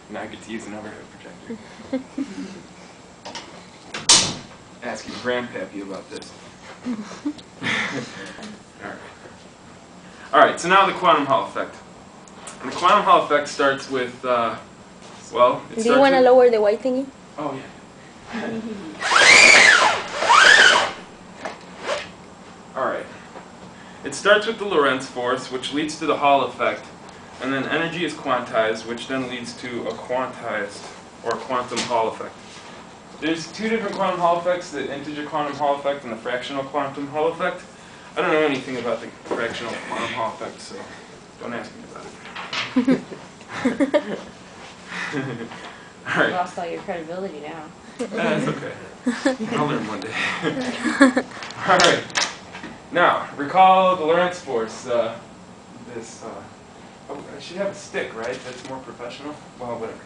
Now I get to use an overhead projector. Asking Grandpappy about this. Alright, so now the quantum Hall effect. And the quantum Hall effect starts with, well, it Do you want to lower the white thingy? Oh, yeah. Alright. It starts with the Lorentz force, which leads to the Hall effect, and then energy is quantized, which then leads to a quantized, or quantum Hall effect. There's two different quantum Hall effects, the integer quantum Hall effect and the fractional quantum Hall effect. I don't know anything about the fractional quantum Hall effect, so don't ask me about it. All right. You lost all your credibility now. That's okay. I'll learn one day. All right. Now, recall the Lorentz force. Oh, I should have a stick, right? That's more professional. Well, whatever.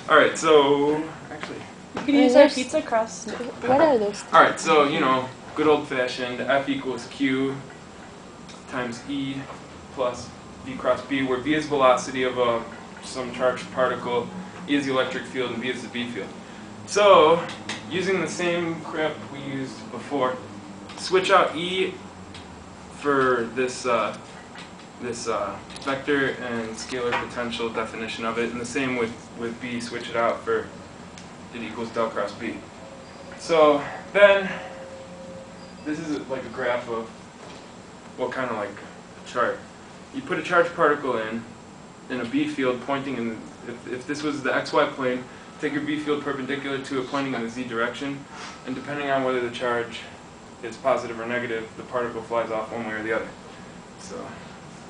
All right. So, actually, You can use our pizza crust. What are those? all right. So, you know, good old-fashioned F equals Q times E plus V cross B, where V is velocity of some charged particle, E is the electric field, and V is the B field. So, using the same crap we used before, switch out E for this vector and scalar potential definition of it, and the same with B, switch it out for it equals del cross B. So then, this is like a graph of, well, kind of like a chart. You put a charged particle in a B field pointing in, if this was the XY plane, take your B field perpendicular to it pointing in the Z direction, and depending on whether the charge is positive or negative, the particle flies off one way or the other. So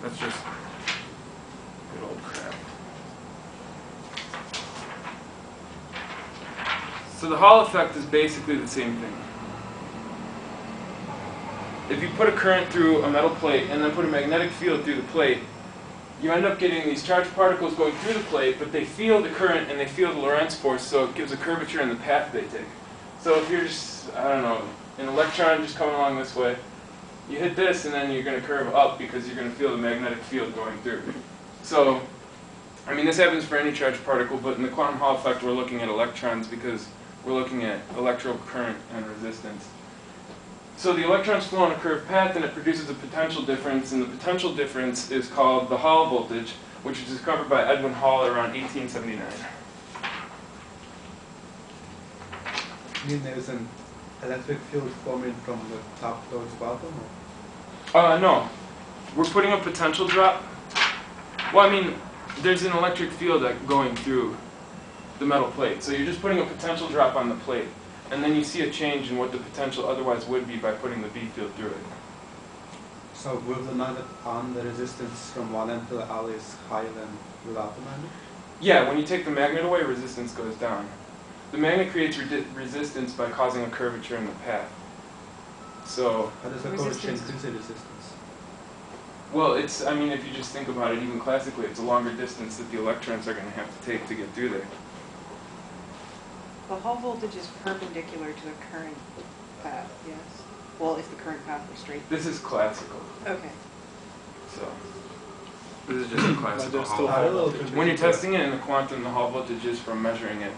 that's just good old crap. So the Hall effect is basically the same thing. If you put a current through a metal plate and then put a magnetic field through the plate, you end up getting these charged particles going through the plate, but they feel the current and they feel the Lorentz force, so it gives a curvature in the path they take. So if you're just, I don't know, an electron just coming along this way, you hit this and then you're going to curve up because you're going to feel the magnetic field going through. So, I mean, this happens for any charged particle, but in the quantum Hall effect we're looking at electrons because we're looking at electrical current and resistance. So the electrons flow on a curved path and it produces a potential difference, and the potential difference is called the Hall voltage, which was discovered by Edwin Hall around 1879. You mean there's an electric field forming from the top towards bottom? No. We're putting a potential drop. Well, I mean, there's an electric field going through the metal plate. So you're just putting a potential drop on the plate. And then you see a change in what the potential otherwise would be by putting the B field through it. So with the magnet on, the resistance from one end to the other is higher than without the magnet? Yeah, when you take the magnet away, resistance goes down. The magnet creates resistance by causing a curvature in the path. So, how does the curvature increase the resistance? Well, it's, I mean, if you just think about it, even classically, it's a longer distance that the electrons are going to have to take to get through there. The Hall voltage is perpendicular to the current path, yes? Well, if the current path were straight. This is classical. Okay. So, this is just a classical still Hall voltage. When you're testing it in the quantum, the Hall voltage is from measuring it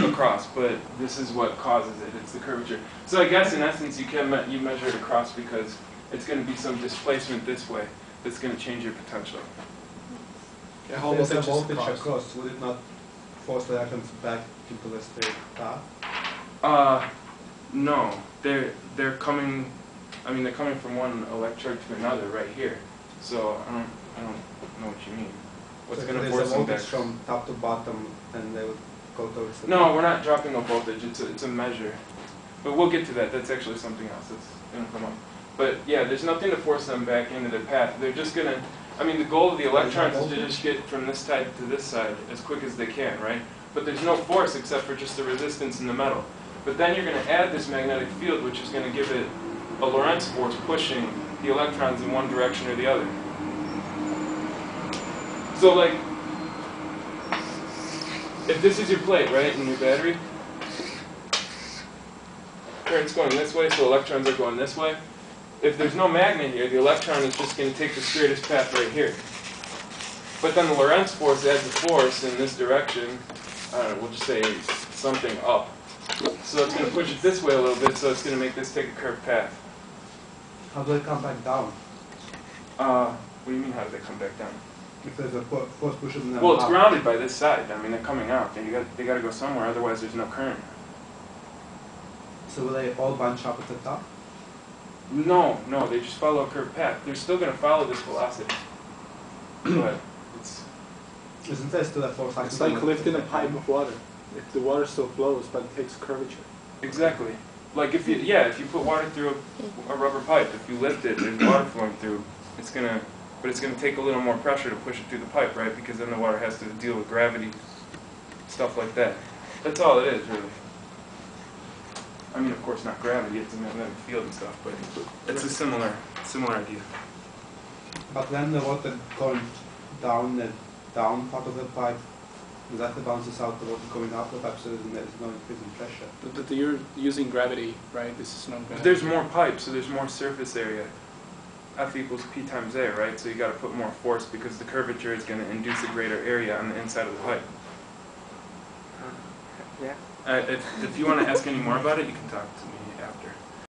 across, but this is what causes it. It's the curvature. So I guess in essence you measure it across because it's going to be some displacement this way that's going to change your potential. Yeah, Hall voltage across, would it not force the electrons back into the straight path? No. They're coming. I mean, they're coming from one electrode to another right here. So I don't know what you mean. What's going to force them back? From top to bottom, and they would go towards the No, we're not dropping a voltage. It's a measure. But we'll get to that. That's actually something else that's going to come up. But yeah, there's nothing to force them back into their path. They're just going to, I mean, the goal of the electrons is to just get from this side to this side as quick as they can, right? But there's no force except for just the resistance in the metal. But then you're going to add this magnetic field, which is going to give it a Lorentz force pushing the electrons in one direction or the other. So like, if this is your plate, right, and your battery, current's going this way, so electrons are going this way. If there's no magnet here, the electron is just going to take the straightest path right here. But then the Lorentz force adds a force in this direction. I don't know, we'll just say something up. So it's going to push it this way a little bit, so it's going to make this take a curved path. How do they come back down? What do you mean, how do they come back down? If there's a force pushing them Well, it's up. grounded by this side. I mean, they're coming out. They got to go somewhere, otherwise there's no current. So will they all bunch up at the top? No, they just follow a curved path. They're still going to follow this velocity. But it's... Isn't there still a force acting? It's like lifting a pipe of water. The water still flows, but it takes curvature. Exactly. Like if you put water through a rubber pipe, if you lift it, there's water flowing through, it's gonna take a little more pressure to push it through the pipe, right? Because then the water has to deal with gravity, stuff like that. That's all it is, really. I mean, of course, not gravity, it's a magnetic field and stuff, but it's a similar idea. But then the water going down the down part of the pipe, that bounces out the water going up the pipe, so there's no increase in pressure. But you're using gravity, right? This is not But gravity. there's more pipe, so there's more surface area. F equals P times A, right? So you got to put more force because the curvature is going to induce a greater area on the inside of the pipe. Yeah. If you want to ask any more about it, you can talk to me after.